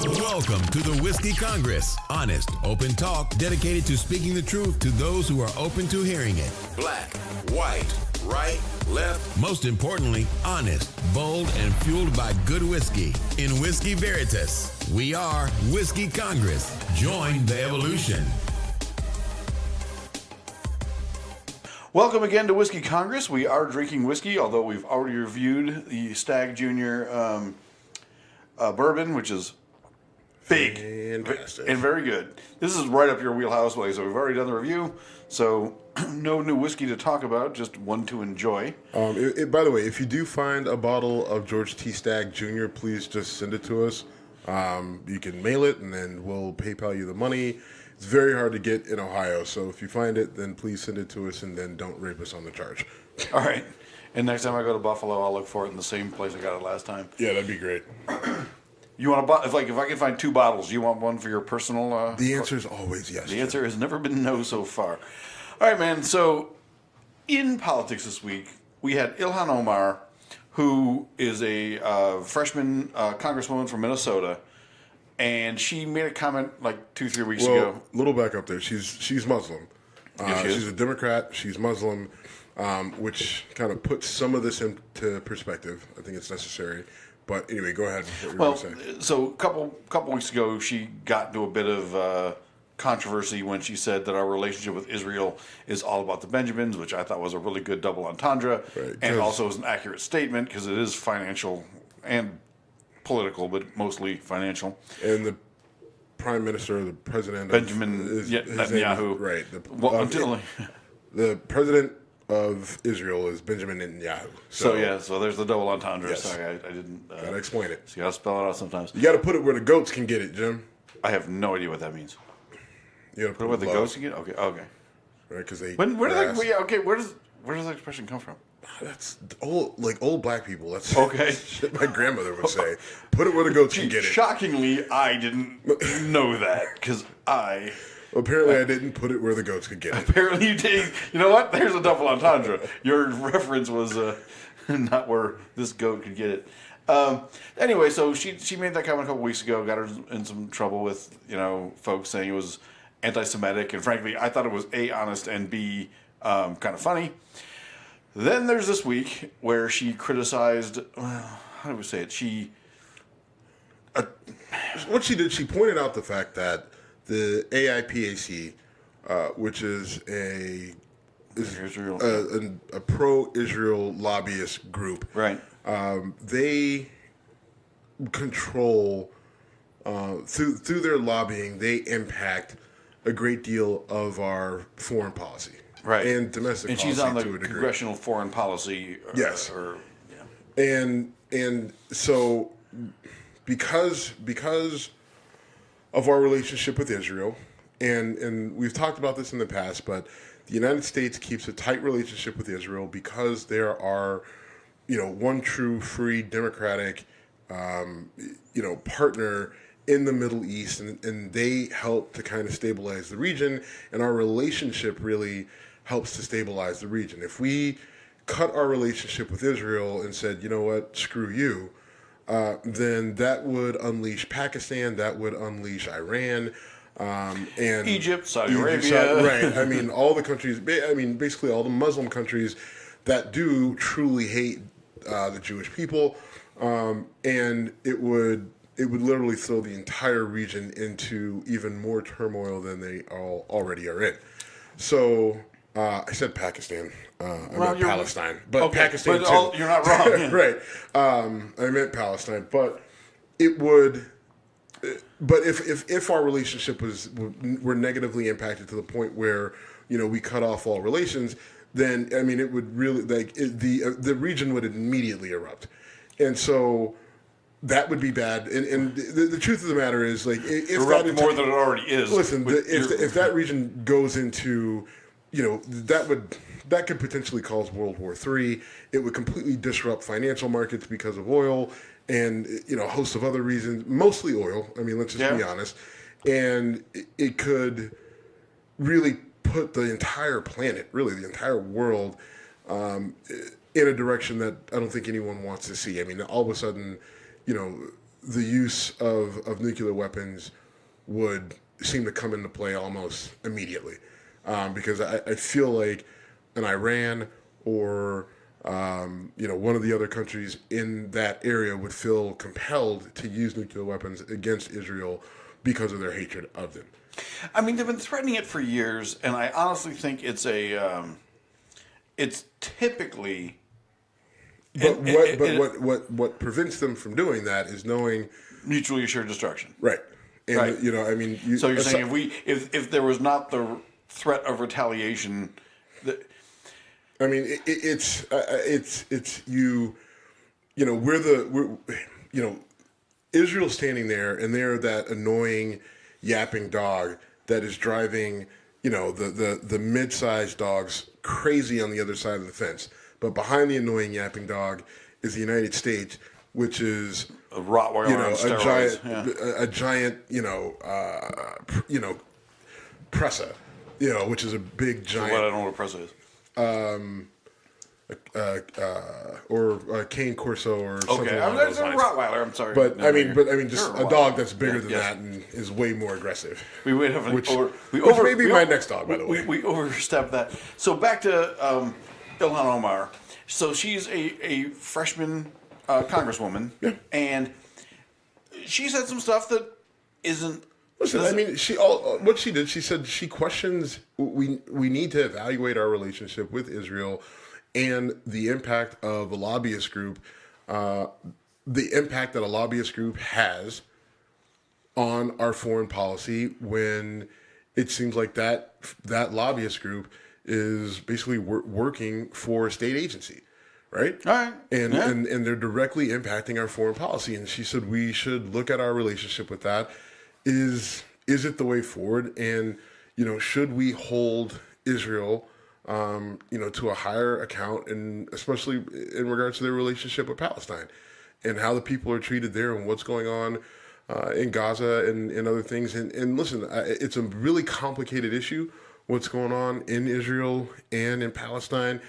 Welcome to the Whiskey Congress. Honest, open talk dedicated to speaking the truth to those who are open to hearing it. Black, white, right, left. Most importantly, honest, bold, and fueled by good whiskey. In Whiskey Veritas, we are Whiskey Congress. Join the evolution. Welcome again to Whiskey Congress. We are drinking whiskey, although we've already reviewed the Stag Junior bourbon, which is big Fantastic. and very good. This is right up your wheelhouse, way. So we've already done the review. So no new whiskey to talk about, just one to enjoy. By the way, if you do find a bottle of George T. Stagg Jr., please just send it to us. You can mail it, and then we'll PayPal you the money. It's very hard to get in Ohio, so if you find it, then please send it to us, and then don't rape us on the charge. All right. And next time I go to Buffalo, I'll look for it in the same place I got it last time. Yeah, that'd be great. You want a if I can find two bottles, you want one for your personal? The answer is always yes. The answer has never been no so far. All right, man. So in politics this week, we had Ilhan Omar, who is a freshman congresswoman from Minnesota, and she made a comment like 2-3 weeks ago. A little back up there. She's Muslim. She's a Democrat. She's Muslim, which kind of puts some of this into perspective. I think it's necessary. But anyway, go ahead. What you were going to say. So a couple weeks ago, she got into a bit of controversy when she said that our relationship with Israel is all about the Benjamins, which I thought was a really good double entendre, Right, and also is an accurate statement because it is financial and political, but mostly financial. And the prime minister, the president, Benjamin Netanyahu. Right. The president of Israel is Benjamin Netanyahu. So there's the double entendre. Yes. Sorry, I didn't. Gotta explain it. So you gotta spell it out sometimes. You gotta put it where the goats can get it, Jim. I have no idea what that means. You gotta Put it where the low, ghosts get. Okay. right? Because they. Where grass. does that expression come from? That's old black people. That's Okay. shit my grandmother would say. Put it where the goats can get it. Shockingly, I didn't know that because Apparently, I didn't put it where the goats could get it. apparently you did. You know what? There's a double entendre. Your reference was not where this goat could get it. Anyway, so she made that comment a couple weeks ago. Got her in some trouble with folks saying it was anti-Semitic, and frankly, I thought it was A, honest, and B, kind of funny. Then there's this week where she criticized. How do we say it? What she did, she pointed out the fact that the AIPAC, which is a pro-Israel lobbyist group, Right. They control through their lobbying. They impact a great deal of our foreign policy, Right. and domestic And policy she's on the to a degree. Congressional Foreign Policy. Yes. And so because of our relationship with Israel, and we've talked about this in the past, but the United States keeps a tight relationship with Israel because there are, one true, free, democratic, partner in the Middle East, and they help to kind of stabilize the region, and our relationship really helps to stabilize the region. If we cut our relationship with Israel and said, you know what, screw you, then that would unleash Pakistan, that would unleash Iran, and Egypt, Saudi Arabia. Right. I mean, all the countries, basically all the Muslim countries that do truly hate the Jewish people, and it would literally throw the entire region into even more turmoil than they all already are in. So I said Pakistan. I meant Palestine, but okay, Pakistan too. You're not wrong. Right. I meant Palestine, but it would. But if our relationship were negatively impacted to the point where we cut off all relations, then it would really the region would immediately erupt, and so that would be bad. And the truth of the matter is, if erupt that more than it already is. Listen, if that region goes into that could potentially cause World War III. It would completely disrupt financial markets because of oil and a host of other reasons, mostly oil. Let's just be honest. And it could really put the entire planet, really the entire world, in a direction that I don't think anyone wants to see. All of a sudden, the use of nuclear weapons would seem to come into play almost immediately, because I feel like an Iran or one of the other countries in that area would feel compelled to use nuclear weapons against Israel because of their hatred of them. I mean, they've been threatening it for years, and I honestly think it's typically. But what prevents them from doing that is knowing mutually assured destruction. Right. And right. So you're saying if there was not the threat of retaliation, it's Israel's standing there, and they're that annoying yapping dog that is driving the mid-sized dogs crazy on the other side of the fence. But behind the annoying yapping dog is the United States, which is a Rottweiler, a giant, pressa, which is a big giant. So what I don't know what a pressa is. Or a cane corso or something. Okay, along those lines. A Rottweiler. I'm sorry, but I mean, just a dog that's bigger than that and is way more aggressive. We would have which may be my next dog, by the way. We overstepped that. So back to Ilhan Omar. So she's a freshman congresswoman, and she said some stuff that isn't. Listen, I mean, what she did, she said she questions. We need to evaluate our relationship with Israel and the impact of a lobbyist group, the impact that a lobbyist group has on our foreign policy when it seems like that lobbyist group is basically working for a state agency, right? All right. And they're directly impacting our foreign policy. And she said we should look at our relationship with that. Is it the way forward? And, should we hold Israel, to a higher account, and especially in regards to their relationship with Palestine and how the people are treated there and what's going on in Gaza and other things. And listen, it's a really complicated issue, what's going on in Israel and in Palestine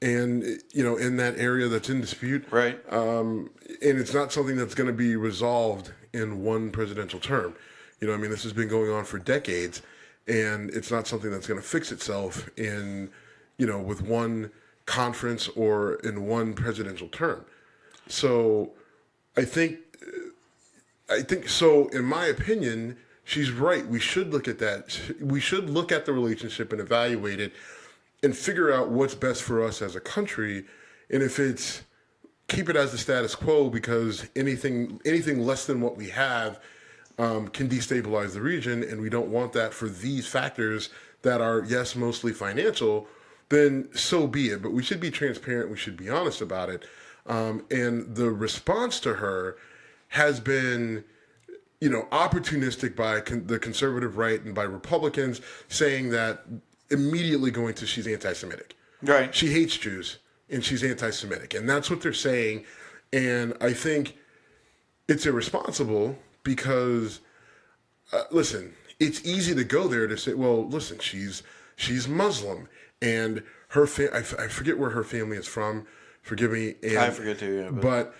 and, in that area that's in dispute. Right. And it's not something that's going to be resolved in one presidential term. This has been going on for decades, and it's not something that's going to fix itself in, with one conference or in one presidential term. So I think so, in my opinion, she's right. We should look at that. We should look at the relationship and evaluate it and figure out what's best for us as a country. And if it's keep it as the status quo, because anything less than what we have can destabilize the region, and we don't want that for these factors that are, yes, mostly financial, then so be it. But we should be transparent. We should be honest about it. And the response to her has been, opportunistic by the conservative right and by Republicans, saying that immediately going to she's anti-Semitic. Right. She hates Jews and she's anti-Semitic. And that's what they're saying. And I think it's irresponsible because, listen, it's easy to go there to say, well, listen, she's Muslim and her I forget where her family is from. Forgive me. And, I forget too. Yeah, but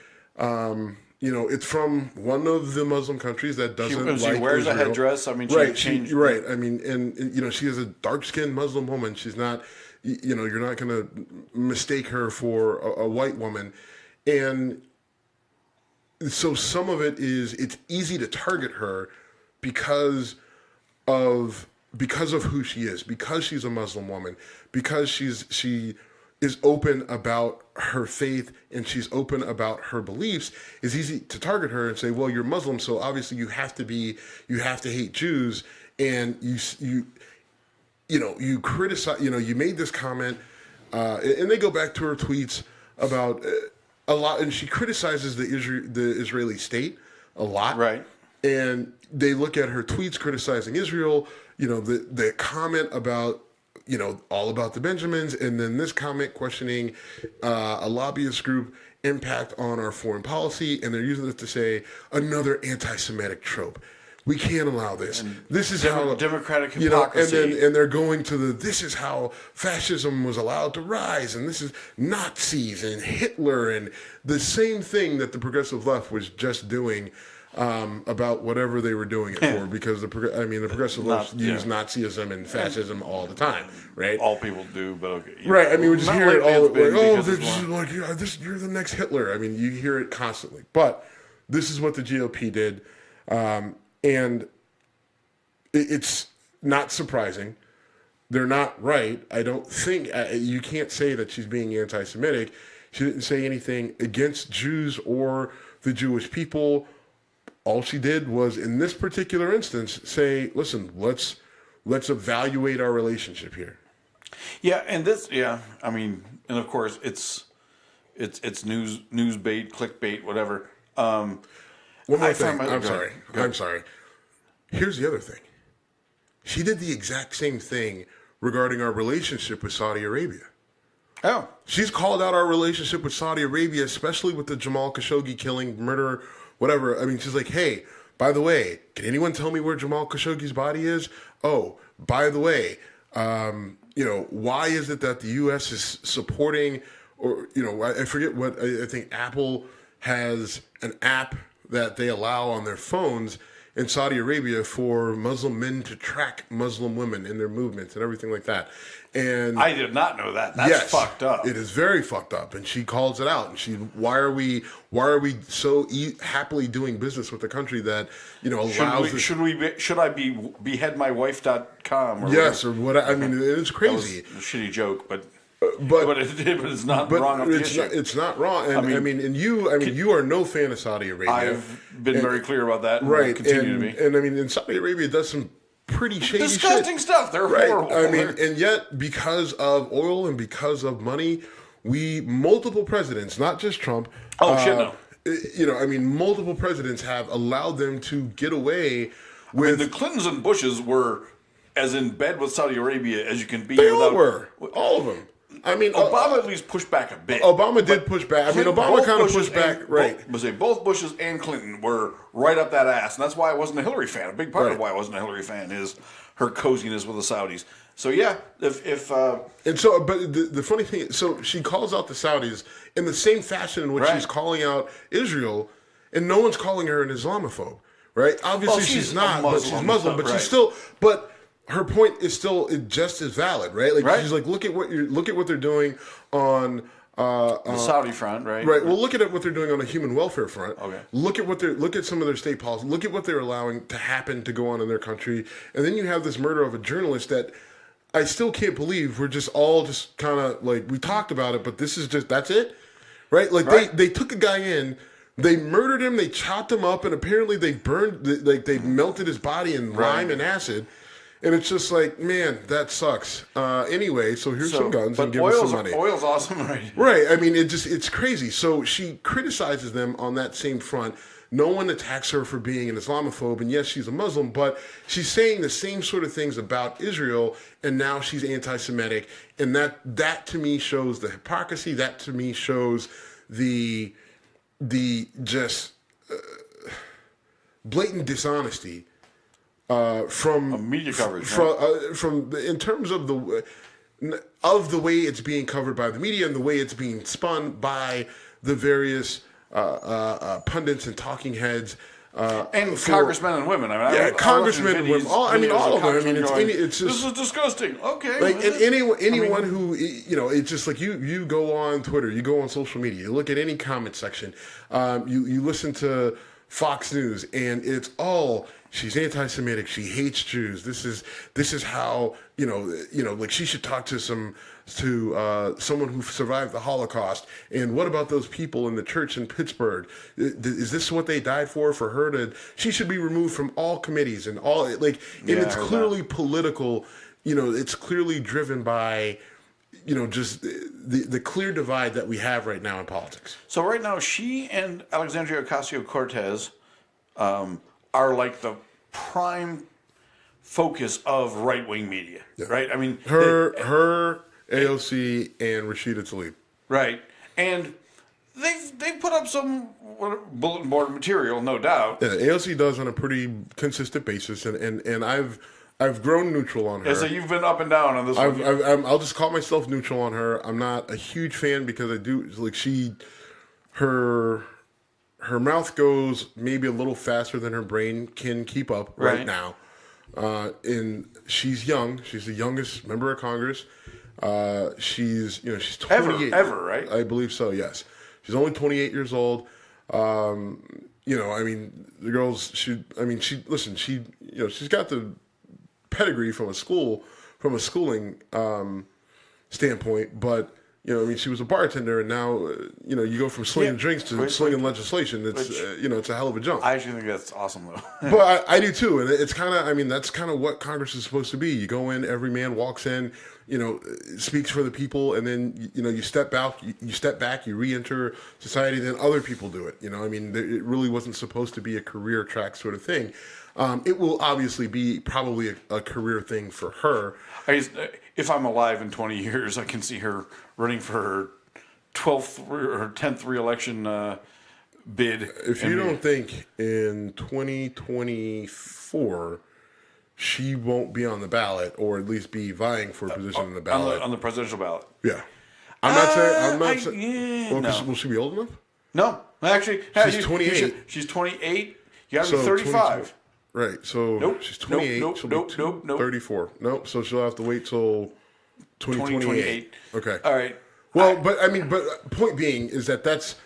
it's from one of the Muslim countries that doesn't she wears Israel. a headdress. I mean, right? right. I mean, and she is a dark-skinned Muslim woman. She's not. You're not going to mistake her for a white woman, and so some of it is it's easy to target her because of who she is, because she's a Muslim woman, because she is open about her faith and she's open about her beliefs. It's easy to target her and say, well, you're Muslim, so obviously you have to hate Jews, and you criticize, you made this comment, and they go back to her tweets about a lot, and she criticizes the Israeli state a lot. Right. And they look at her tweets criticizing Israel, the comment about, all about the Benjamins, and then this comment questioning a lobbyist group impact on our foreign policy, and they're using this to say another anti-Semitic trope. We can't allow this. This is how democratic hypocrisy. and they're going to this is how fascism was allowed to rise, and this is Nazis and Hitler and the same thing that the progressive left was just doing about whatever they were doing it for, because the progressive left use Nazism and fascism all the time, right? All people do, but okay. Right. I mean, we just hear it all. Like, you're the next Hitler. I mean, you hear it constantly. But this is what the GOP did. And it's not surprising. They're not right. I don't think you can't say that she's being anti-Semitic. She didn't say anything against Jews or the Jewish people. All she did was, in this particular instance, say, "Listen, let's evaluate our relationship here." Yeah, and this, I mean, and of course, it's news bait, clickbait, whatever. One more thing. I'm sorry. Here's the other thing. She did the exact same thing regarding our relationship with Saudi Arabia. Oh. She's called out our relationship with Saudi Arabia, especially with the Jamal Khashoggi killing, murder, whatever. I mean, she's like, hey, by the way, can anyone tell me where Jamal Khashoggi's body is? Oh, by the way, why is it that the U.S. is supporting, or, I forget what, I think Apple has an app that they allow on their phones in Saudi Arabia for Muslim men to track Muslim women in their movements and everything like that. And I did not know that. That's fucked up. It is very fucked up, and she calls it out. And why are we so happily doing business with a country that allows? Should I be beheadmywife.com? Or yes, whatever? or what? I mean, it's crazy. That was a shitty joke, but it's not wrong. It's not wrong. And you are no fan of Saudi Arabia. I've been very clear about that. And right. Continue to be. And Saudi Arabia does some pretty shady disgusting shit. Stuff. They're horrible. And yet, because of oil and because of money, multiple presidents, not just Trump. Oh, shit, no. Multiple presidents have allowed them to get away with. The Clintons and Bushes were as in bed with Saudi Arabia as you can be. They all were. All of them. I mean, Obama at least pushed back a bit. Obama did push back. Obama kind of pushed back, right? Both Bushes and Clinton were right up that ass, and that's why I wasn't a Hillary fan. A big part of why I wasn't a Hillary fan is her coziness with the Saudis. So yeah, but the funny thing is, so she calls out the Saudis in the same fashion in which she's calling out Israel, and no one's calling her an Islamophobe, right? Obviously, she's not, but she's Muslim, but she's still, her point is still just as valid, right? She's like, look at what they're doing on the Saudi front, right? Right. Well, look at what they're doing on a human welfare front. Okay. Look at some of their state policy. Look at what they're allowing to happen to go on in their country, and then you have this murder of a journalist that I still can't believe we're just all just kind of like, we talked about it, but this is just, that's it, right? They took a guy in. They murdered him. They chopped him up, and apparently they burned, they melted his body in lime and acid. And it's just like, man, that sucks. Anyway, so here's some guns and give us some money. Oil's awesome, right? Right. I mean, it's crazy. So she criticizes them on that same front. No one attacks her for being an Islamophobe, and yes, she's a Muslim, but she's saying the same sort of things about Israel, and now she's anti-Semitic, and that to me shows the hypocrisy. That to me shows the just blatant dishonesty. From media coverage, in terms of the way it's being covered by the media and the way it's being spun by the various pundits and talking heads and congressmen and women. Congressmen and women. All of them. I mean, it's just, this is disgusting. Okay, and anyone who it's just like you go on Twitter, you go on social media, you look at any comment section, you listen to Fox News, and it's all, she's anti-Semitic. She hates Jews. This is how like she should talk to someone who survived the Holocaust. And what about those people in the church in Pittsburgh? Is this what they died for? For her to, she should be removed from all committees and all and it's clearly political. It's clearly driven by just the clear divide that we have right now in politics. So right now, she and Alexandria Ocasio-Cortez are like the prime focus of right-wing media, right? I mean, her AOC and Rashida Tlaib, right? And they've put up some bulletin board material, no doubt. Yeah, AOC does on a pretty consistent basis, and I've grown neutral on her. Yeah, so you've been up and down on this one. I'll just call myself neutral on her. I'm not a huge fan because I do like her mouth goes maybe a little faster than her brain can keep up right now. And she's young. She's the youngest member of Congress. She's 28. Ever, right? I believe so, yes. She's only 28 years old. I mean, the girl's she's got the pedigree from a schooling standpoint, but she was a bartender, and now you go from slinging drinks to slinging legislation. It's it's a hell of a jump. I actually think that's awesome, though. But I do too, and it's kind of that's kind of what Congress is supposed to be. You go in, every man walks in, speaks for the people, and then you step out, you re-enter society, then other people do it. It really wasn't supposed to be a career track sort of thing. It will obviously be probably a career thing for her. If I'm alive in 20 years, I can see her running for her 12th or 10th re-election bid. If you don't think in 2024 she won't be on the ballot, or at least be vying for a position on the ballot. On the presidential ballot. Yeah. I'm not saying. No. Will she be old enough? No. Actually, she's 28. She's 28. You got to be 35. Right, so nope. She's 28. Nope. 34. Nope. So she'll have to wait till 2028. Okay. All right. Well, but point being is that's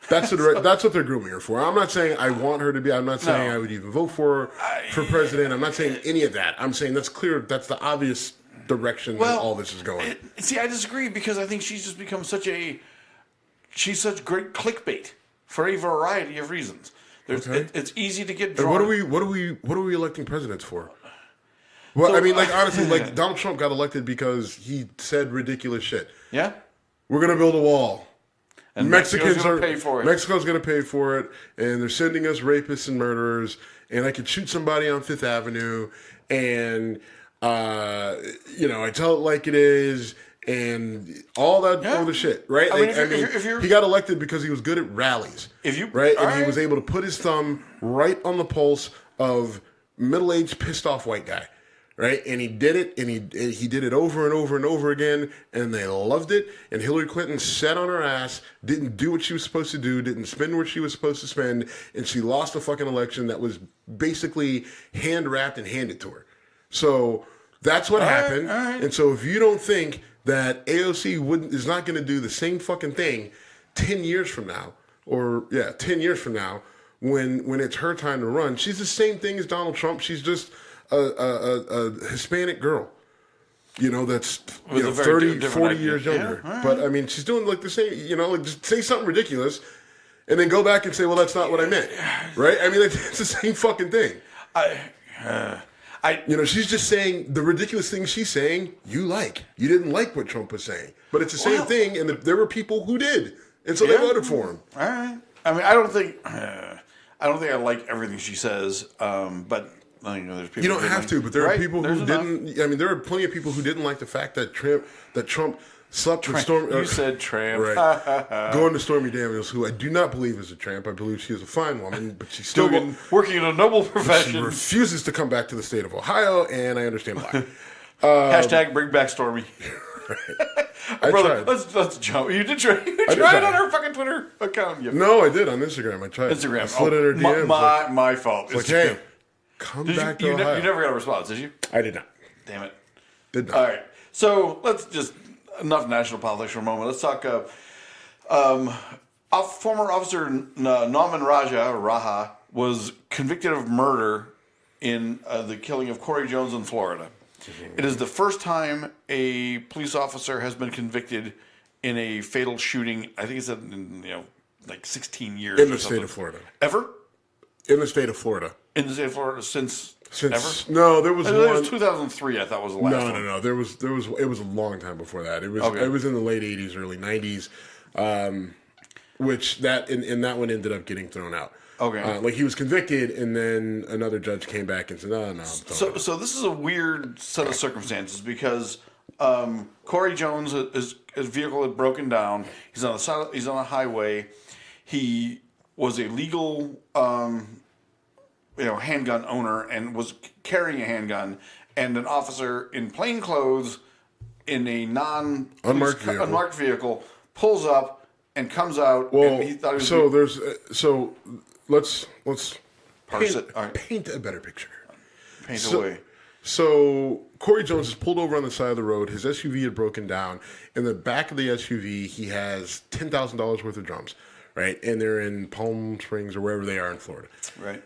that's what they're grooming her for. I'm not saying I want her to be. I'm not saying I would even vote for her for president. I'm not saying any of that. I'm saying that's clear. That's the obvious direction that all this is going. I disagree, because I think she's just become such great clickbait for a variety of reasons. It's easy to get drawn. And what are we electing presidents for? Well, honestly, Donald Trump got elected because he said ridiculous shit. Yeah, we're gonna build a wall, and Mexico's gonna pay for it. Mexico's gonna pay for it, and they're sending us rapists and murderers. And I could shoot somebody on Fifth Avenue, and I tell it like it is. And all that other shit, right? He got elected because he was good at rallies, he was able to put his thumb right on the pulse of middle-aged, pissed-off white guy, right? And he did it, and he did it over and over and over again, and they loved it. And Hillary Clinton sat on her ass, didn't do what she was supposed to do, didn't spend what she was supposed to spend, and she lost a fucking election that was basically hand-wrapped and handed to her. So that's what happened. All right. And so if you don't think that AOC is not going to do the same fucking thing 10 years from now, 10 years from now, when it's her time to run, she's the same thing as Donald Trump. She's just a Hispanic girl, that's 30, 40 years younger. Yeah, but she's doing like the same, just say something ridiculous, and then go back and say, well, that's not what I meant, right? It's the same fucking thing. She's just saying the ridiculous things she's saying. You didn't like what Trump was saying, but it's the same thing, and there were people who did, and so they voted for him. All right. I don't think I like everything she says, but there's people. You don't have to, but there are people who didn't. there are plenty of people who didn't like the fact that Trump slept with Stormy. You said tramp. Right. Going to Stormy Daniels, who I do not believe is a tramp. I believe she is a fine woman, but she's still working in a noble profession. She refuses to come back to the state of Ohio, and I understand why. Hashtag bring back Stormy. I Brother, tried. let's jump. You did try. You tried on her fucking Twitter account. No, I did on Instagram. I tried. Instagram. I slid in her DMs. My fault. It's like, hey, come back to Ohio. You never got a response, did you? I did not. Damn it. Did not. All right. So let's just enough national politics for a moment. Let's talk. Former officer Nauman Raja was convicted of murder in the killing of Cory Jones in Florida. It is the first time a police officer has been convicted in a fatal shooting. I think it's in 16 years. In the state of Florida. Ever? In the state of Florida. In the state of Florida since ever? No, there was one. It was 2003. I thought was the last one. No. There was. It was a long time before that. It was in the late 80s, early 90s, which that one ended up getting thrown out. Okay. He was convicted, and then another judge came back and said, "No." So this is a weird set of circumstances because Cory Jones, his vehicle had broken down. He's on the side. He's on a highway. He was a legal, handgun owner and was carrying a handgun. And an officer in plain clothes, in a unmarked vehicle, pulls up and comes out. Well, and he thought he was let's parse it. All right. paint a better picture. Paint away. So Cory Jones is pulled over on the side of the road. His SUV had broken down. In the back of the SUV, he has $10,000 worth of drums, right? And they're in Palm Springs or wherever they are in Florida. Right.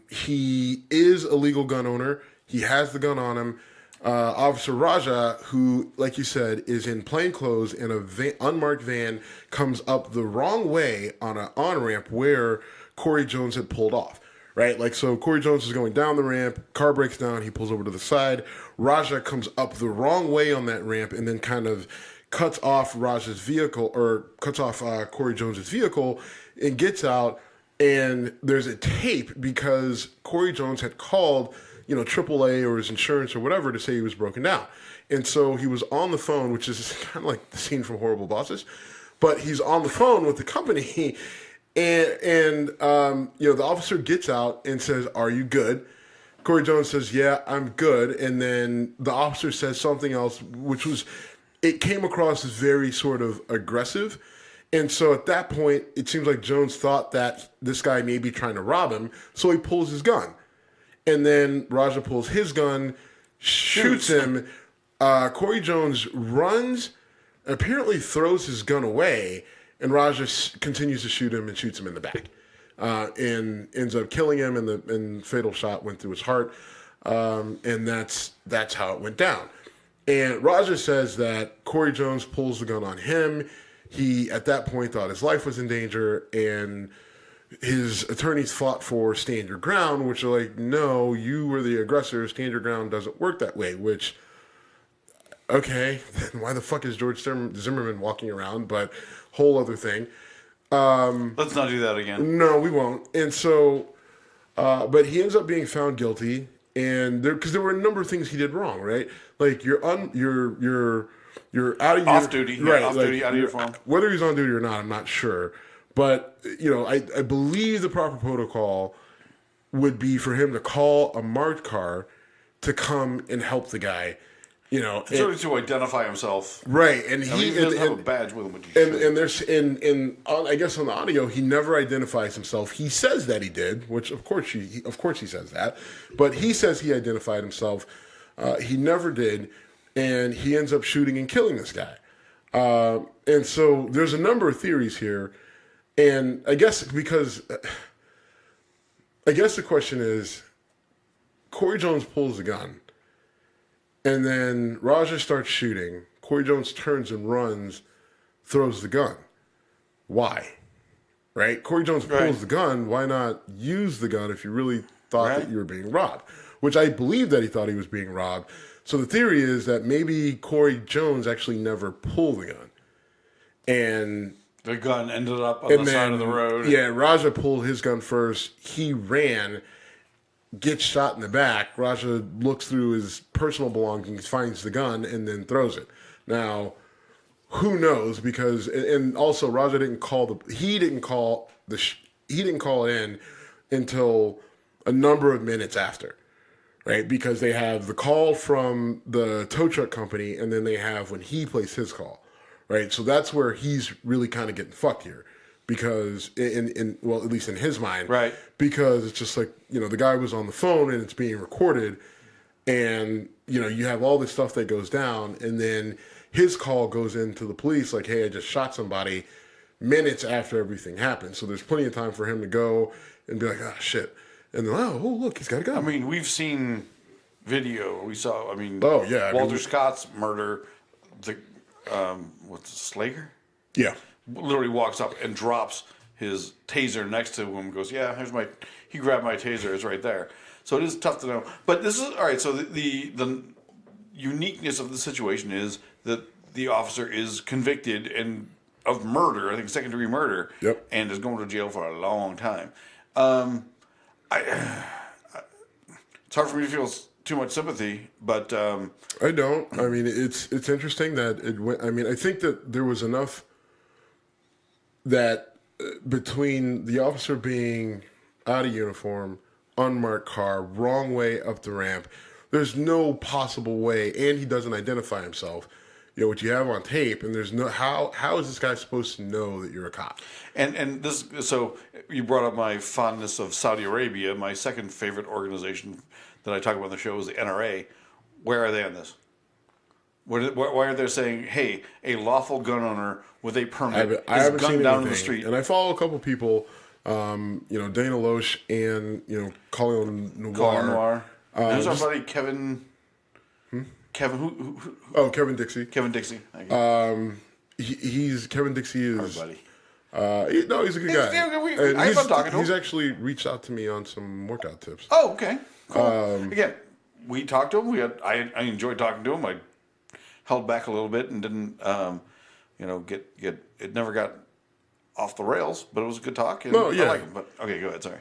He is a legal gun owner. He has the gun on him. Officer Raja, who, like you said, is in plain clothes in a unmarked van, comes up the wrong way on an on-ramp where Cory Jones had pulled off. Right? Like, so Cory Jones is going down the ramp, car breaks down, he pulls over to the side. Raja comes up the wrong way on that ramp and then kind of cuts off Raja's vehicle, or cuts off Cory Jones's vehicle, and gets out. And there's a tape because Cory Jones had called, AAA or his insurance or whatever to say he was broken down. And so he was on the phone, which is kind of like the scene from Horrible Bosses, but he's on the phone with the company. And the officer gets out and says, "Are you good?" Cory Jones says, "Yeah, I'm good." And then the officer says something else, it came across as very sort of aggressive. And so at that point, it seems like Jones thought that this guy may be trying to rob him. So he pulls his gun. And then Raja pulls his gun, shoots him. Cory Jones runs, apparently throws his gun away, and Raja continues to shoot him and shoots him in the back, and ends up killing him. And the fatal shot went through his heart, and that's how it went down. And Raja says that Cory Jones pulls the gun on him. He at that point thought his life was in danger, and his attorneys fought for stand your ground, which are like, no, you were the aggressor. Stand your ground doesn't work that way. Which, okay, then why the fuck is George Zimmerman walking around? But whole other thing. Let's not do that again. No, we won't. And so, but he ends up being found guilty, and because there were a number of things he did wrong, right? Like you're out of off duty, right? Off duty, out of uniform. Whether he's on duty or not, I'm not sure. But I believe the proper protocol would be for him to call a marked car to come and help the guy. To identify himself, right? And he doesn't have a badge with him, which I guess on the audio he never identifies himself. He says that he did, which of course he says that, but he says he identified himself. He never did, and he ends up shooting and killing this guy. And so there's a number of theories here, and I guess the question is, Cory Jones pulls the gun. And then Raja starts shooting. Cory Jones turns and runs, throws the gun. Why? Right? Cory Jones pulls the gun. Why not use the gun if you really thought that you were being robbed? Which I believe that he thought he was being robbed. So the theory is that maybe Cory Jones actually never pulled the gun. And the gun ended up on the side of the road. Yeah, Raja pulled his gun first. He ran, gets shot in the back. Raja looks through his personal belongings, finds the gun, and then throws it. Now, who knows? Because and also Raja didn't call it in until a number of minutes after, right? Because they have the call from the tow truck company, and then they have when he placed his call, right? So that's where he's really kind of getting fucked here. Because at least in his mind, right? Because it's just like, the guy was on the phone and it's being recorded, and you have all this stuff that goes down, and then his call goes into the police like, hey, I just shot somebody, minutes after everything happened. So there's plenty of time for him to go and be like, oh shit, and then oh look, he's got a gun. I mean, we've seen video. We saw. Walter Scott's murder. Slager? Yeah. Literally walks up and drops his taser next to him and goes, yeah, he grabbed my taser, it's right there. So it is tough to know. But this is, all right, so the uniqueness of the situation is that the officer is convicted of murder, I think second-degree murder, and is going to jail for a long time. It's hard for me to feel too much sympathy, but I don't. I mean, it's interesting that it went. I mean, I think that there was enough that between the officer being out of uniform, unmarked car, wrong way up the ramp, there's no possible way, and he doesn't identify himself. You know what you have on tape, and there's no how is this guy supposed to know that you're a cop? And this, so you brought up my fondness of Saudi Arabia. My second favorite organization that I talk about on the show is the NRA. Where are they on this? Why are they saying, hey, a lawful gun owner with a permit I haven't is gunned seen down in anything. the street? And I follow a couple people, Dana Loesch and Colin Noir. Colin Noir. There's our buddy Kevin. Kevin who? Oh, Kevin Dixie. Kevin Dixie. Thank you. He's Kevin Dixie is. Our buddy. He's a good guy. I have fun talking to him. He's actually reached out to me on some workout tips. Oh, okay. Cool. Again, we talked to him. I enjoyed talking to him. I held back a little bit and didn't, get it never got off the rails, but it was a good talk. And No, yeah. I like him. But okay, go ahead. Sorry.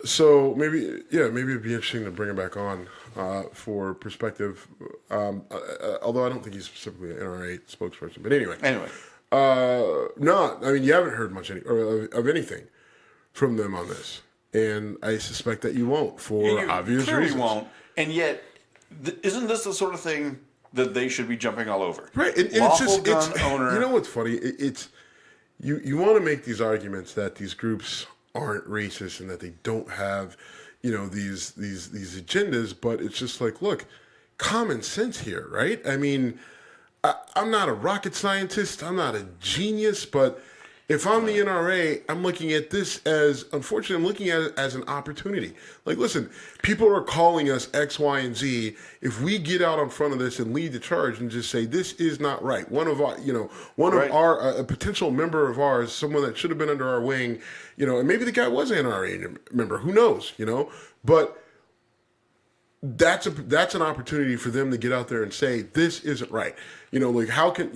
So maybe it'd be interesting to bring him back on for perspective. Although I don't think he's specifically an NRA spokesperson. But anyway. No, I mean you haven't heard much of anything from them on this, and I suspect that you won't for obvious reasons. You won't, and yet, isn't this the sort of thing that they should be jumping all over? Right, and Lawful gun owner. You know what's funny? It's you want to make these arguments that these groups aren't racist and that they don't have, these agendas, but it's just like, look, common sense here, right? I mean, I'm not a rocket scientist, I'm not a genius, but if I'm the NRA, I'm looking at this unfortunately, I'm looking at it as an opportunity. Like, listen, people are calling us X, Y, and Z. If we get out in front of this and lead the charge and just say, this is not right. One of our, a potential member of ours, someone that should have been under our wing, and maybe the guy was an NRA member, who knows, but that's an opportunity for them to get out there and say, this isn't right. Like how can,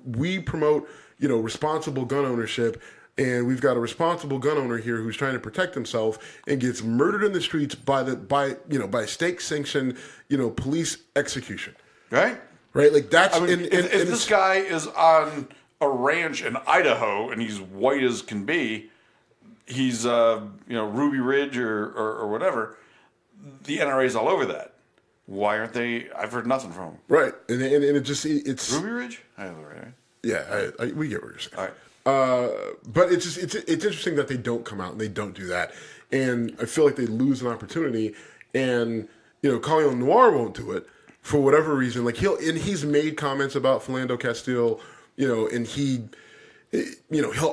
we promote, responsible gun ownership, and we've got a responsible gun owner here who's trying to protect himself and gets murdered in the streets by state sanctioned, police execution. Right? Right? Like that's if this guy is on a ranch in Idaho and he's white as can be, he's Ruby Ridge or whatever, the NRA's all over that. Why aren't they? I've heard nothing from them. Right, and it's Ruby Ridge. I have it right. Yeah, we get what you're saying. All right. But it's interesting that they don't come out and they don't do that, and I feel like they lose an opportunity. And Colin Noir won't do it for whatever reason. Like he's made comments about Philando Castile, and he'll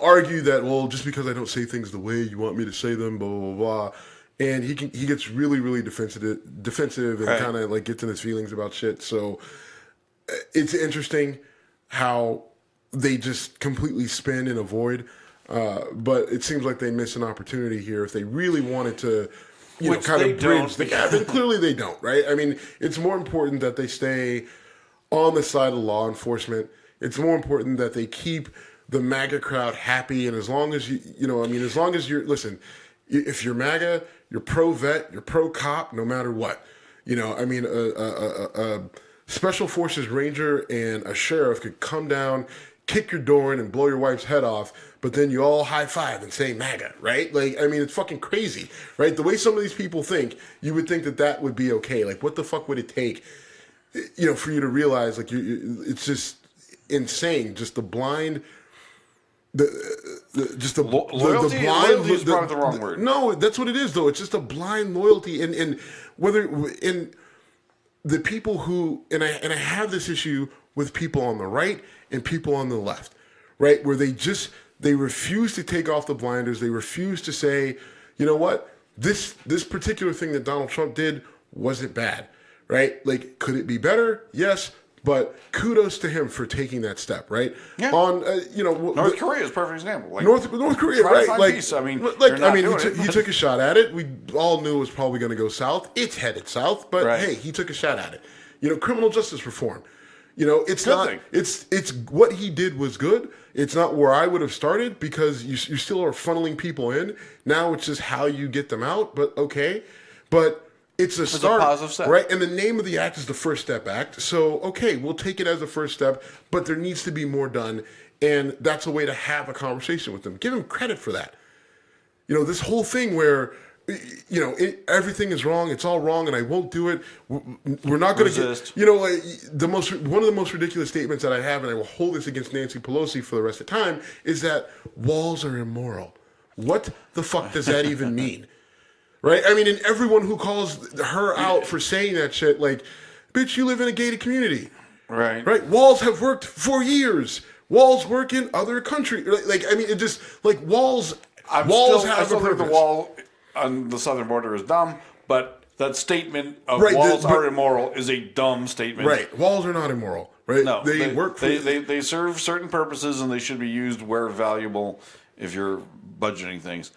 argue that, well, just because I don't say things the way you want me to say them, blah blah blah. And he gets really, really defensive and kind of like gets in his feelings about shit. So it's interesting how they just completely spin and avoid. But it seems like they miss an opportunity here if they really wanted to, kind of bridge the gap. And clearly they don't, right? I mean, it's more important that they stay on the side of law enforcement. It's more important that they keep the MAGA crowd happy. And as long as as long as listen, if you're MAGA, you're pro-vet, you're pro-cop, no matter what. A Special Forces Ranger and a sheriff could come down, kick your door in, and blow your wife's head off, but then you all high-five and say MAGA, right? It's fucking crazy, right? The way some of these people think, you would think that would be okay. Like, what the fuck would it take, for you to realize, like, it's just insane. Just the blind... Loyalty is probably the wrong word. No, that's what it is, though. It's just a blind loyalty, and whether in the people who and I have this issue with people on the right and people on the left, right, where they refuse to take off the blinders. They refuse to say, you know what, this particular thing that Donald Trump did wasn't bad, right? Like, could it be better? Yes. But kudos to him for taking that step, right? Yeah. On North Korea is a perfect example. Like, North Korea, right? Peace. I mean, he took a shot at it. We all knew it was probably going to go south. It's headed south, but hey, he took a shot at it. Criminal justice reform. It's good not. Thing. It's what he did was good. It's not where I would have started because you still are funneling people in. Now it's just how you get them out. But okay, but It's a start, positive step. right? And the name of the act is the First Step Act. So, okay, we'll take it as a first step, but there needs to be more done. And that's a way to have a conversation with them. Give them credit for that. This whole thing where, everything is wrong. It's all wrong, and I won't do it. We're not going to get. One of the most ridiculous statements that I have, and I will hold this against Nancy Pelosi for the rest of the time, is that walls are immoral. What the fuck does that even mean? Right? I mean, and everyone who calls her out for saying that shit, like, bitch, you live in a gated community. Right. Right? Walls have worked for years. Walls work in other countries. It just, like, walls have a purpose. I still think the wall on the southern border is dumb, but that statement of walls are immoral is a dumb statement. Right. Walls are not immoral. Right? No. They work for... They serve certain purposes, and they should be used where valuable if you're budgeting things.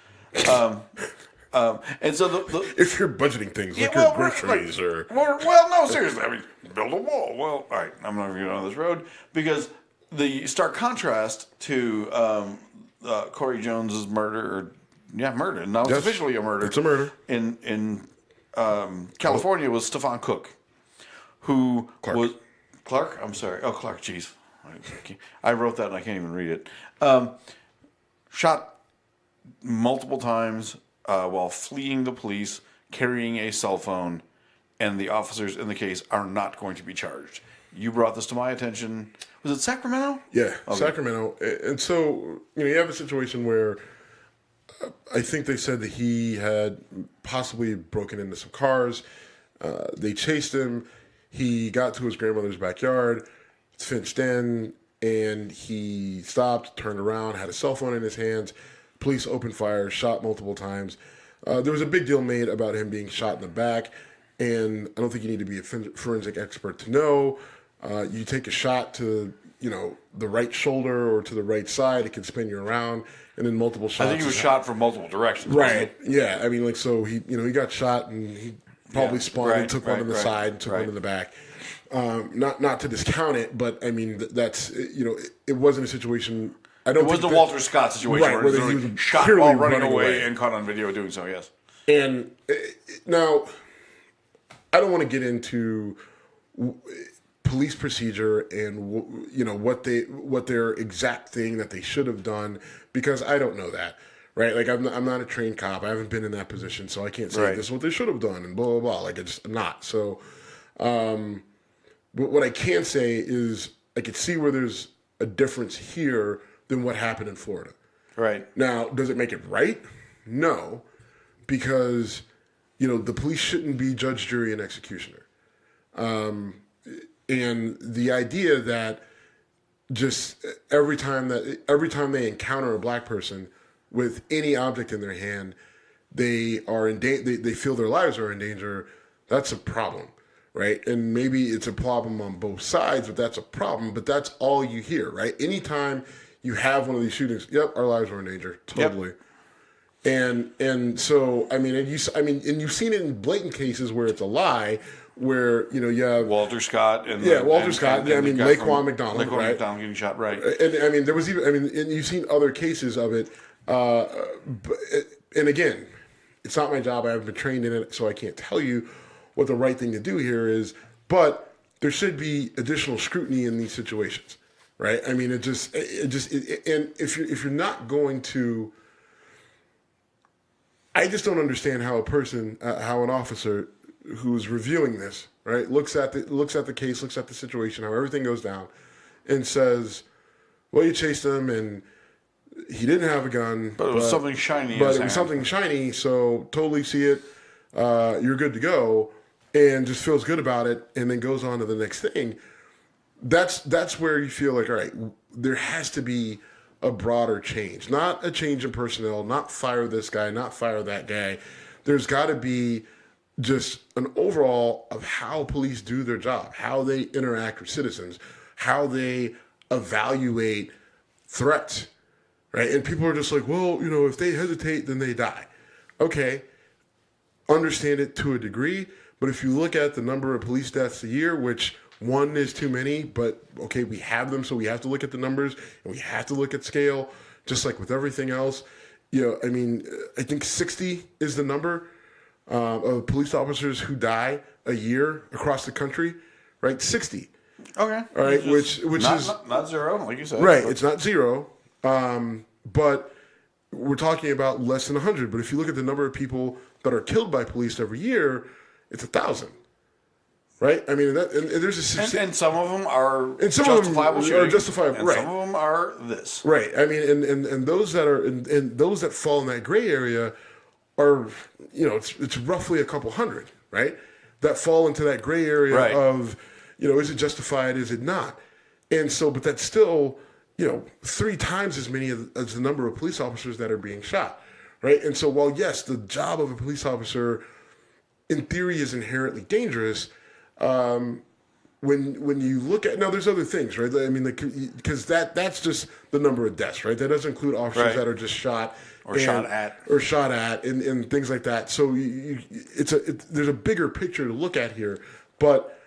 And so if you're budgeting things like your groceries or no, seriously, I mean, build a wall. Well, all right, I'm not going to go down this road because the stark contrast to Cory Jones's murder, murder. Now it's officially a murder. It's a murder in California was Stefan Cook, who was Clark. I'm sorry. Oh, Clark. Jeez, I wrote that and I can't even read it. Shot multiple times. While fleeing the police, carrying a cell phone, and the officers in the case are not going to be charged. You brought this to my attention. Was it Sacramento? Yeah, okay. Sacramento. And so, you have a situation where I think they said that he had possibly broken into some cars. They chased him. He got to his grandmother's backyard, fenced in, and he stopped, turned around, had a cell phone in his hands. Police opened fire, shot multiple times. There was a big deal made about him being shot in the back, and I don't think you need to be a forensic expert to know. You take a shot to, the right shoulder or to the right side, it can spin you around, and then multiple shots. I think he was shot from multiple directions. Right. Yeah. I mean, so he got shot, and he probably spun and took one in the side and took one in the back. Not to discount it, but I mean that's it wasn't a situation. It wasn't a Walter Scott situation where he was shot while running away and caught on video doing so. Yes. And now, I don't want to get into police procedure and what their exact thing that they should have done because I don't know that. Right? Like I'm not a trained cop. I haven't been in that position, so I can't say this is what they should have done and blah blah blah. Like I'm not. So, but what I can say is I could see where there's a difference here than what happened in Florida. Right. Now, does it make it right? No, because, the police shouldn't be judge, jury, and executioner. And the idea that just every time they encounter a black person with any object in their hand, they are they feel their lives are in danger, that's a problem. Right. And maybe it's a problem on both sides, but that's a problem. But that's all you hear. Right. Anytime you have one of these shootings, our lives are in danger. Totally. Yep. And so, and you've seen it in blatant cases where it's a lie, where, you have Walter Scott and Walter Scott. Laquan McDonald. Laquan McDonald getting shot, right. And there was and you've seen other cases of it. And again, it's not my job. I haven't been trained in it, so I can't tell you what the right thing to do here is, but there should be additional scrutiny in these situations, right? I mean, and if you're not going to, I just don't understand how how an officer who's reviewing this, right, looks at the case, looks at the situation, how everything goes down, and says, well, you chased him and he didn't have a gun, but it was something shiny. But it was something shiny, so totally see it. You're good to go. And just feels good about it, and then goes on to the next thing. That's where you feel like, all right, there has to be a broader change, not a change in personnel, not fire this guy, not fire that guy. There's got to be just an overall of how police do their job, how they interact with citizens, how they evaluate threats, right? And people are just like, well, if they hesitate, then they die. Okay, understand it to a degree. But if you look at the number of police deaths a year, which one is too many, but okay, we have them, so we have to look at the numbers and we have to look at scale, just like with everything else. I think 60 is the number of police officers who die a year across the country, right? 60. Okay. All right, which is not zero, like you said. right. But It's not zero, but we're talking about less than 100. But if you look at the number of people that are killed by police every year, it's 1,000. Right? I mean, and there's and some of them are and some justifiable of them shooting, are justifiable, and right? some of them are this. Right. I mean, and those that are and those that fall in that gray area are, it's roughly a couple hundred, right? That fall into that gray area Right. of, is it justified? Is it not? And so, but that's still, 3 times as many as the number of police officers that are being shot, right? And so, while yes, the job of a police officer, in theory, is inherently dangerous. When you look at, now there's other things, right? I mean, because that's just the number of deaths, right? That doesn't include officers Right. that are just shot Or shot at. and things like that. So there's a bigger picture to look at here, but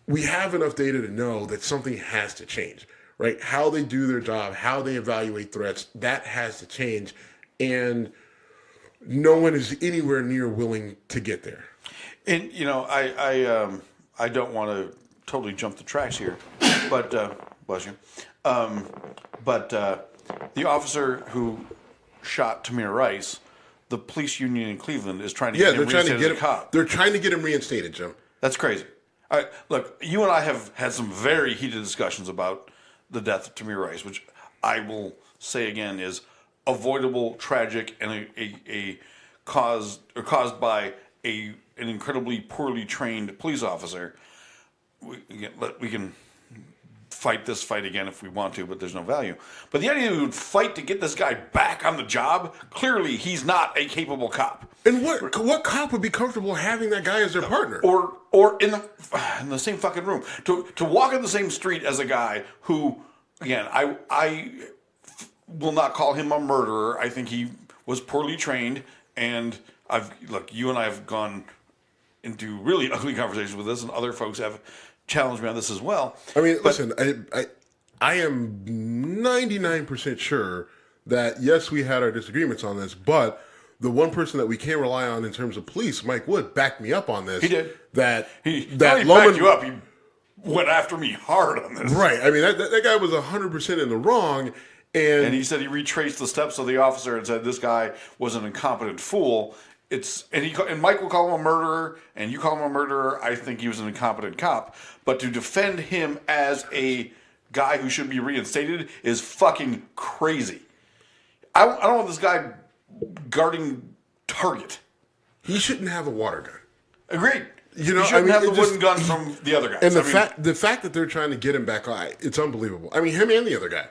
we have enough data to know that something has to change, right? How they do their job, how they evaluate threats, that has to change, and no one is anywhere near willing to get there. And I don't want to totally jump the tracks here, but bless you. But the officer who shot Tamir Rice, the police union in Cleveland is trying to get him reinstated as a cop. They're trying to get him reinstated, Jim. That's crazy. All right, look, you and I have had some very heated discussions about the death of Tamir Rice, which I will say again is avoidable, tragic, and a caused by an incredibly poorly trained police officer. We can fight this fight again if we want to, but there's no value. But the idea that we would fight to get this guy back on the job, clearly he's not a capable cop. And what cop would be comfortable having that guy as their partner? Or in the same fucking room. To walk in the same street as a guy who, again, I will not call him a murderer. I think he was poorly trained, and you and I have gone into really ugly conversations with this, and other folks have challenged me on this as well. I mean, listen, I am 99% sure that, yes, we had our disagreements on this, but the one person that we can rely on in terms of police, Mike Wood, backed me up on this. He did. He backed you up. He went after me hard on this. Right. I mean, that guy was 100% in the wrong. And he said he retraced the steps of the officer and said this guy was an incompetent fool. And Mike will call him a murderer, and you call him a murderer. I think he was an incompetent cop. But to defend him as a guy who should be reinstated is fucking crazy. I don't want this guy guarding Target. He shouldn't have a water gun. Agreed. He shouldn't have the wooden gun from the other guys. And the fact that they're trying to get him back, it's unbelievable. I mean, him and the other guy.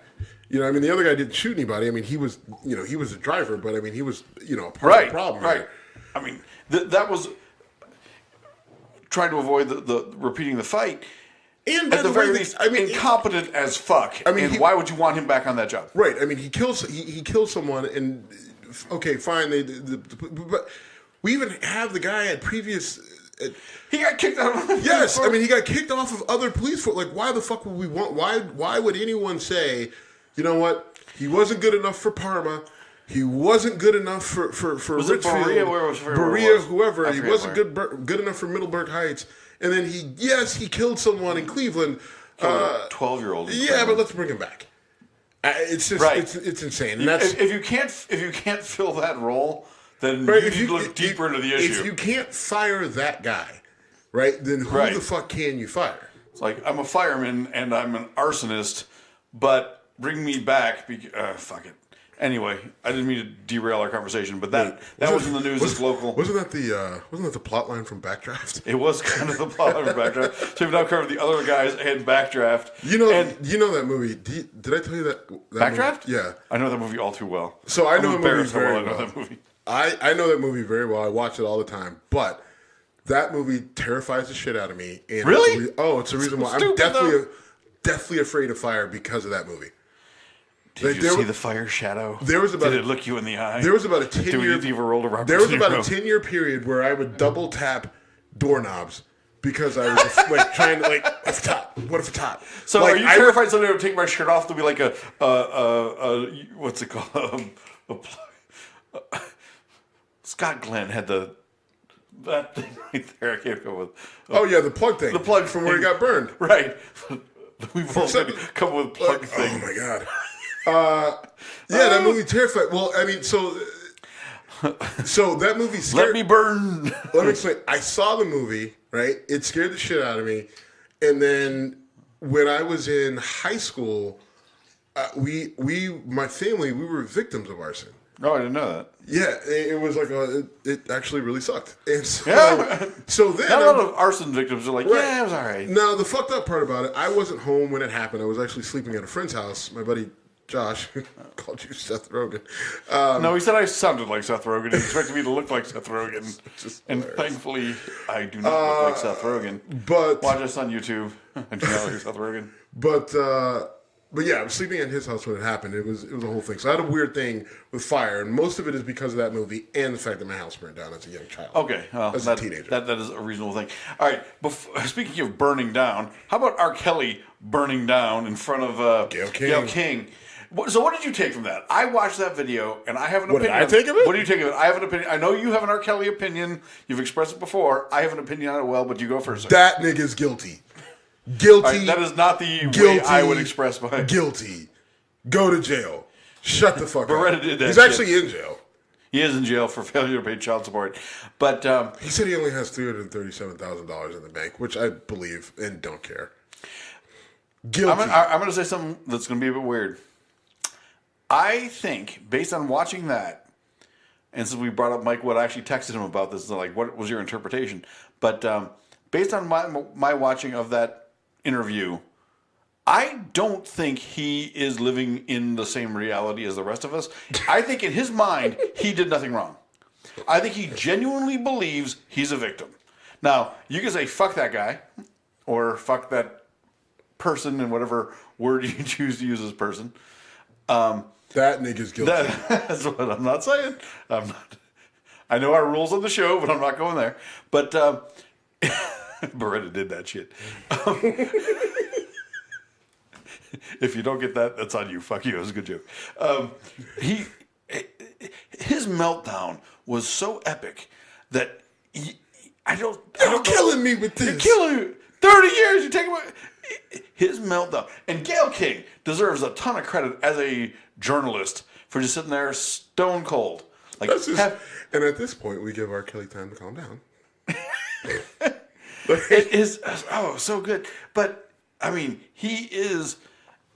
The other guy didn't shoot anybody. I mean, he was a driver, but I mean, he was, a part of the problem. Right. Here. I mean, that was trying to avoid the repeating the fight. And at the very least, incompetent as fuck. I mean, why would you want him back on that job? Right. I mean, he kills someone, and okay, fine. But we even have the guy at previous. He got kicked out of Yes, I mean, he got kicked off of other police force. Like, why the fuck would we want? Why would anyone say, you know what? He wasn't good enough for Parma. He wasn't good enough for was Richfield. Berea, whoever. He wasn't good enough for Middleburg Heights. And then he killed someone in Cleveland. 12-year-old. Yeah, but let's bring him back. It's just it's insane. And that's, if you can't fill that role, then you need to look deeper into the issue. If you can't fire that guy, right? Then who the fuck can you fire? It's like, I'm a fireman and I'm an arsonist, but bring me back. Fuck it. Anyway, I didn't mean to derail our conversation, but that was in the news. It's local. Wasn't that the plot line from Backdraft? It was kind of the plot line from Backdraft. So we've now covered the other guys and Backdraft. You know that movie? Did I tell you that Backdraft? Movie? Yeah, I know that movie all too well. So I know that movie very well. well. I know that movie. I know that movie very well. I watch it all the time, but that movie terrifies the shit out of me. And really? It's the reason why I'm deathly afraid of fire because of that movie. Did you see the fire shadow? Did it look you in the eye? There was about a 10-year. There was about a 10-year period where I would double tap doorknobs because I was like trying to what if top? So are you terrified somebody would take my shirt off to be like a what's it called? Scott Glenn had the That thing right there, I can't go with. Oh yeah, the plug thing. The plug from thing. where he got burned. Right. We've all come with plug thing. Oh my god. Yeah, that movie terrified. Well, I mean, so that movie scared. Let me burn. Let me explain. I saw the movie, right? It scared the shit out of me. And then when I was in high school, my family, we were victims of arson. No, I didn't know that. Yeah, it was like it actually really sucked. And so, Yeah. so then Not a lot of arson victims are like, Right. yeah, it was all right. Now, the fucked up part about it, I wasn't home when it happened. I was actually sleeping at a friend's house. My buddy Josh called you Seth Rogen. No, he said I sounded like Seth Rogen. He expected me to look like Seth Rogen. And thankfully, I do not look like Seth Rogen. But watch us on YouTube. I do not look like Seth Rogen. But yeah, I was sleeping at his house when it happened. It was a whole thing. So I had a weird thing with fire, and most of it is because of that movie and the fact that my house burned down as a young child. Okay, as a teenager. That is a reasonable thing. All right. Speaking of burning down, how about R. Kelly burning down in front of Gayle King? So what did you take from that? I watched that video, and I have an opinion. What did I take of it? What do you take of it? I have an opinion. I know you have an R. Kelly opinion. You've expressed it before. I have an opinion on it, well, but you go first. That nigga's guilty. Guilty. Right, that is not the way I would express my... Guilty. Go to jail. Shut the fuck Beretta up. did that He's shit. actually in jail. He is in jail for failure to pay child support. But he said he only has $337,000 in the bank, which I believe and don't care. Guilty. I'm going to say something that's going to be a bit weird. I think, based on watching that, and since we brought up Mike Wood, I actually texted him about this. Like, what was your interpretation? But based on my watching of that interview, I don't think he is living in the same reality as the rest of us. I think in his mind, he did nothing wrong. I think he genuinely believes he's a victim. Now, you can say, fuck that guy, or fuck that person, and whatever word you choose to use as person. That nigga's guilty. That's what I'm not saying. I'm not. I know our rules on the show, but I'm not going there. But Beretta did that shit. If you don't get that, that's on you. Fuck you. It was a good joke. His meltdown was so epic that you're killing me with this. You're killing me. 30 years. You take away his meltdown. And Gayle King deserves a ton of credit as a journalist for just sitting there stone cold. Like, and at this point, we give R. Kelly time to calm down. It is so good. But I mean, he is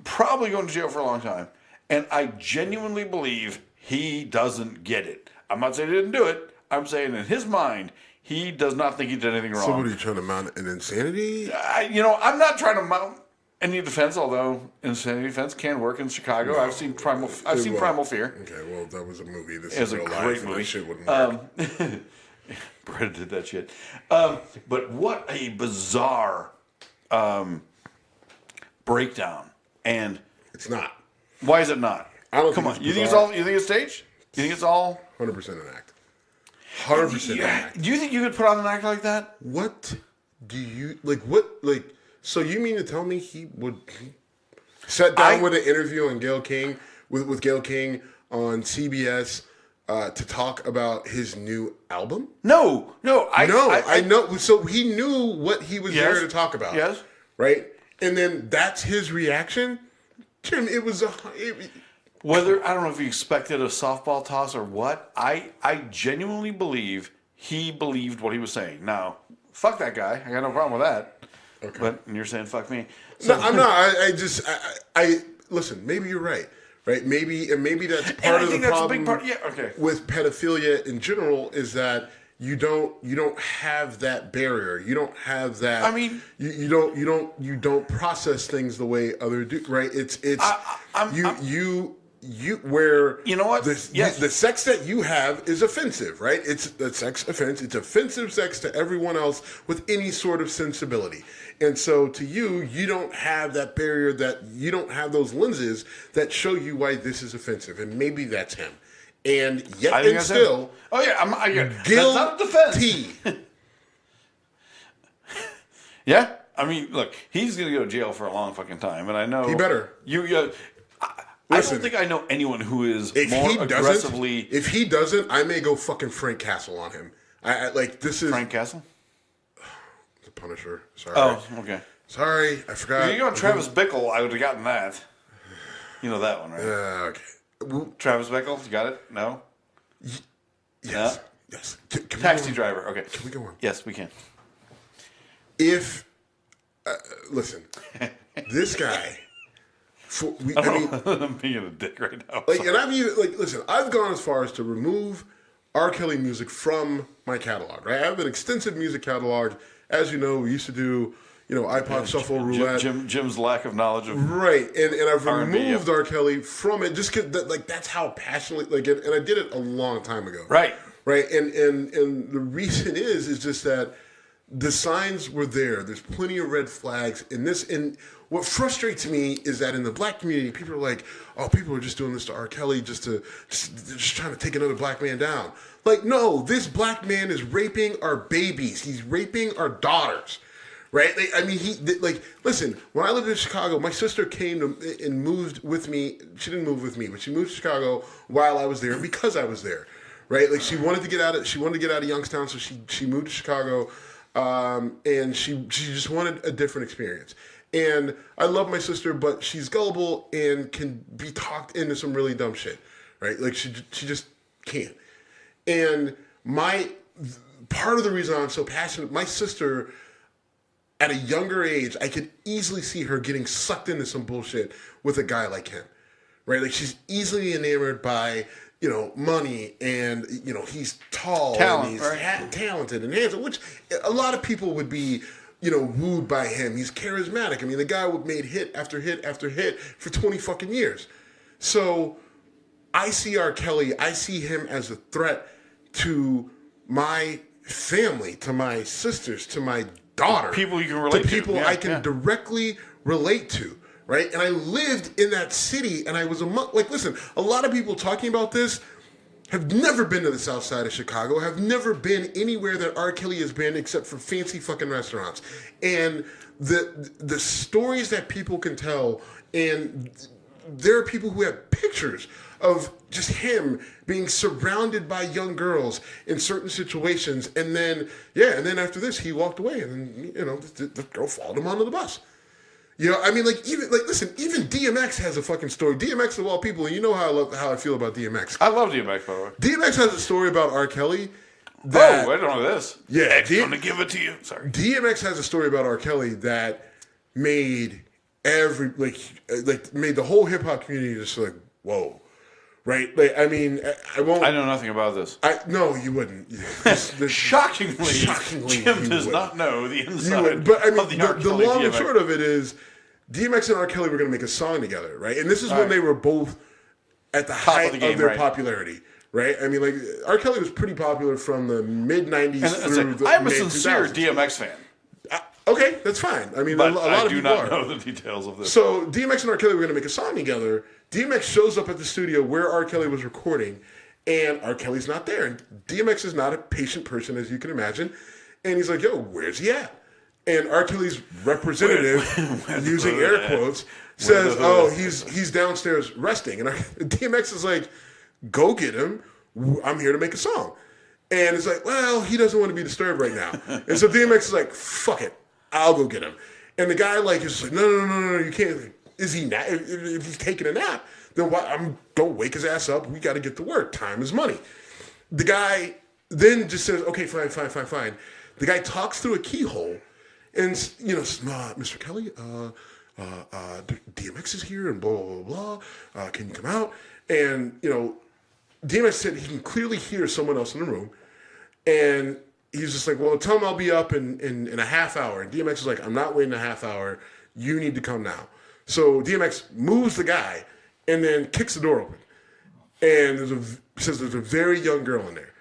probably going to jail for a long time, and I genuinely believe he doesn't get it. I'm not saying he didn't do it. I'm saying in his mind, he does not think he did anything wrong. So what are you trying to mount an insanity? I'm not trying to mount any defense, although insanity defense can work in Chicago. No, I've seen Primal Fear. Okay, well, that was a movie. This is real a life, great and movie. That shit wouldn't work. Brett did that shit. But what a bizarre breakdown. And it's not. Why is it not? I don't. Come on. You think it's all? You think it's staged? You think it's all 100% an act? 100% an act. Do you think you could put on an act like that? What do you like? What like? So you mean to tell me he would sat down with an interview on Gayle King with Gayle King on CBS to talk about his new album? No. I know. So he knew what he was there to talk about. Yes. Right. And then that's his reaction. Jim, it was whether I don't know if he expected a softball toss or what. I genuinely believe he believed what he was saying. Now, fuck that guy. I got no problem with that. Okay. But you're saying fuck me. So, no, I'm not. I listen. Maybe you're right. Right? Maybe that's part of the problem. With pedophilia in general is that you don't have that barrier. You don't have that. I mean, you don't process things the way others do. Right? Where you know what? The sex that you have is offensive, right? It's the sex offense. It's offensive sex to everyone else with any sort of sensibility. And so to you don't have that barrier, that you don't have those lenses that show you why this is offensive. And maybe that's him. And yet and still, him. Oh yeah, guilty. That's not a defense. Yeah, I mean, look, he's going to go to jail for a long fucking time, and I know he better. I don't think I know anyone who is more aggressively. If he doesn't, I may go fucking Frank Castle on him. I like this is Frank Castle. the Punisher. Sorry. Oh, okay. Sorry, I forgot. If you go Travis Bickle, I would have gotten that. You know that one, right? Okay. Well, Travis Bickle, you got it? No? yes. No? Yes. Can we Taxi go on? driver, okay. Can we go on? Yes, we can. If listen, this guy. I'm being a dick right now. Like, and I've even listen. I've gone as far as to remove R. Kelly music from my catalog. Right, I have an extensive music catalog. As you know, we used to do iPod Shuffle Roulette. Jim's lack of knowledge of Right, and I've R&B, removed R. Kelly from it just because that's how passionately and I did it a long time ago. Right, and the reason is just that the signs were there. There's plenty of red flags in this. And what frustrates me is that in the black community, people are like, "Oh, people are just doing this to R. Kelly just trying to take another black man down." Like, no, this black man is raping our babies. He's raping our daughters. Right? I mean, listen, when I lived in Chicago, my sister came and moved with me. She didn't move with me, but she moved to Chicago while I was there because I was there. Right? Like, she wanted to get out of Youngstown, so she moved to Chicago. And she just wanted a different experience. And I love my sister, but she's gullible and can be talked into some really dumb shit, right? Like she just can't. And part of the reason I'm so passionate, my sister, at a younger age, I could easily see her getting sucked into some bullshit with a guy like him, right? Like she's easily enamored by money, and he's tall, and he's talented and handsome, which a lot of people would be, wooed by him. He's charismatic. I mean, the guy made hit after hit after hit for 20 fucking years. So I see R. Kelly, I see him as a threat to my family, to my sisters, to my daughter. People you can relate to. People I can directly relate to. Right? And I lived in that city, and I was listen, a lot of people talking about this have never been to the south side of Chicago, have never been anywhere that R. Kelly has been except for fancy fucking restaurants. And the stories that people can tell, and there are people who have pictures of just him being surrounded by young girls in certain situations, and then after this, he walked away, and then, the girl followed him onto the bus. I mean, listen, even DMX has a fucking story. DMX of all people, and you know how I feel about DMX. I love DMX, by the way. DMX has a story about R. Kelly. I don't know this. Yeah, X gonna give it to you. Sorry. DMX has a story about R. Kelly that made made the whole hip hop community just like, whoa, right? Like, I mean, I won't. I know nothing about this. No, you wouldn't. Shockingly, Jim does not know the inside. But I mean, the long and short of it is, DMX and R. Kelly were going to make a song together, right? And this is when they were both at the height of their popularity, right? I mean, like, R. Kelly was pretty popular from the mid-90s through the I'm a sincere DMX fan. Okay, that's fine. I mean, a lot of people are. I do not know the details of this. So DMX and R. Kelly were going to make a song together. DMX shows up at the studio where R. Kelly was recording, and R. Kelly's not there. And DMX is not a patient person, as you can imagine. And he's like, yo, where's he at? And R. Kelly's representative, using air quotes, says, oh, he's downstairs resting. And DMX is like, go get him. I'm here to make a song. And it's like, well, he doesn't want to be disturbed right now. And so DMX is like, fuck it. I'll go get him. And the guy is like, no, you can't. Is he not? If he's taking a nap, then why? Don't wake his ass up. We got to get to work. Time is money. The guy then just says, okay, fine. The guy talks through a keyhole and, Mr. Kelly, DMX is here and blah, blah, blah. Can you come out? And, DMX said he can clearly hear someone else in the room. And he's just like, well, tell him I'll be up in a half hour. And DMX is like, I'm not waiting a half hour. You need to come now. So DMX moves the guy and then kicks the door open. And says there's a very young girl in there.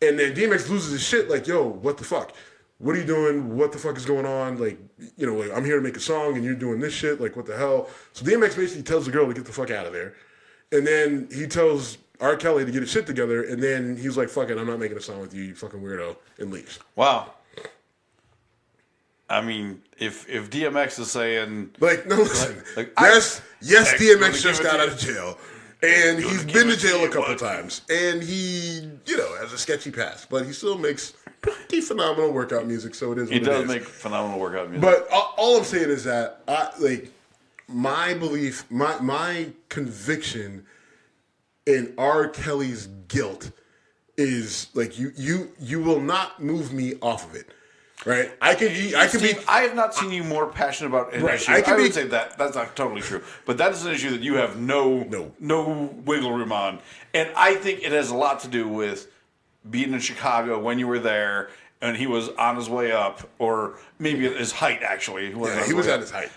And then DMX loses his shit like, yo, what the fuck? What are you doing? What the fuck is going on? Like, I'm here to make a song and you're doing this shit. Like, what the hell? So DMX basically tells the girl to get the fuck out of there. And then he tells R. Kelly to get his shit together. And then he's like, fuck it, I'm not making a song with you, you fucking weirdo, and leaves. Wow. I mean, if DMX is saying... Like, no, listen. Yes, DMX just got out of jail. And he's been to jail a couple times. And he, has a sketchy past. But he still makes phenomenal workout music, so it is. He does make phenomenal workout music. But all I'm saying is that my belief, my conviction in R. Kelly's guilt is like you will not move me off of it, right? I have not seen you more passionate about an issue. I would say that's not totally true, but that is an issue that you have no wiggle room on, and I think it has a lot to do with being in Chicago when you were there, and he was on his way up, or maybe at his height. Actually, he was at his height.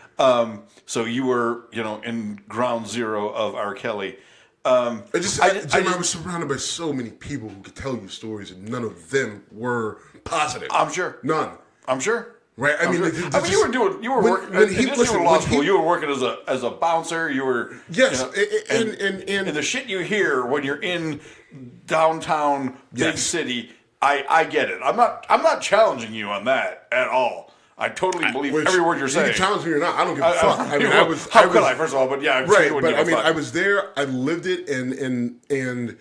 So you were, in ground zero of R. Kelly. I was surrounded by so many people who could tell you stories, and none of them were positive. I'm sure. None. I'm sure. Right. You were working in law school. You were working as a bouncer. You were and the shit you hear when you're in downtown big city. I get it. I'm not challenging you on that at all. I totally believe every word you're saying. You can challenge me or not. I don't give a fuck. How could I? First of all, but yeah, right. But I was there. I lived it, and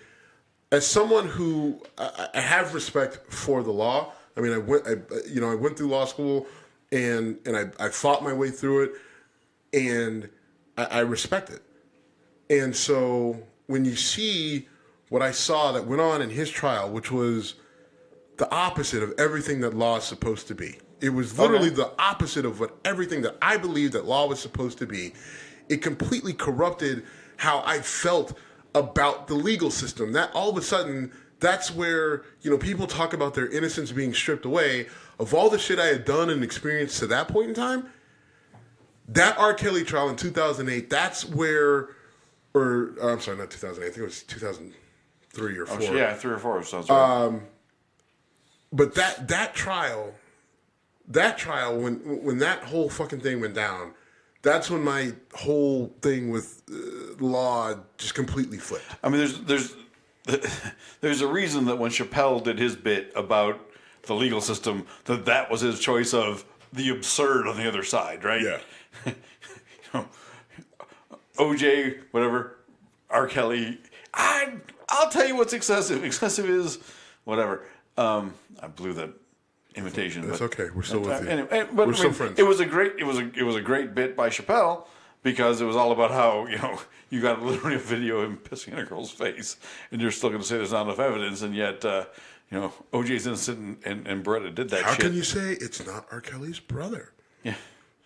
as someone who I have respect for the law. I mean, I went through law school, and I fought my way through it, and I respect it. And so when you see what I saw that went on in his trial, which was the opposite of everything that law is supposed to be. It was literally the opposite of everything that I believed that law was supposed to be. It completely corrupted how I felt about the legal system. That all of a sudden, that's where, people talk about their innocence being stripped away. Of all the shit I had done and experienced to that point in time, that R. Kelly trial in 2008, that's where, I'm sorry, not 2008, I think it was 2003 or 4. Oh, yeah, 3 or 4 sounds right. But that trial, when that whole fucking thing went down, that's when my whole thing with law just completely flipped. I mean, there's a reason that when Chappelle did his bit about the legal system, that was his choice of the absurd on the other side, right? Yeah. OJ, whatever, R. Kelly. I'll tell you what's excessive. Excessive is whatever. I blew that imitation. That's okay. We're still with you. Anyway, we're still friends. It was a great bit by Chappelle because it was all about how you got literally a video of him pissing in a girl's face, and you're still going to say there's not enough evidence, and yet OJ's innocent and Beretta did that. How shit. can you say it's not R. Kelly's brother? Yeah,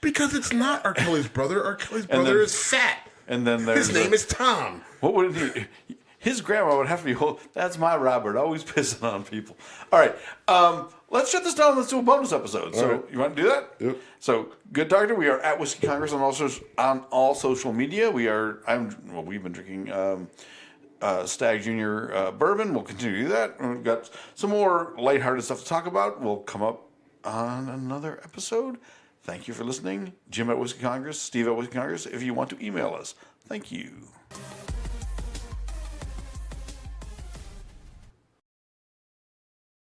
because it's not R. Kelly's brother. R. Kelly's brother is fat, and then his name is Tom. What would he? His grandma would have to be, that's my Robert, always pissing on people. All right, let's shut this down. Let's do a bonus episode. So right. You want to do that? Yep. So, good doctor. We are at Whiskey Congress on all social media. We've been drinking Stag Junior bourbon. We'll continue to do that. We've got some more lighthearted stuff to talk about. We'll come up on another episode. Thank you for listening. Jim at Whiskey Congress, Steve at Whiskey Congress. If you want to email us, thank you.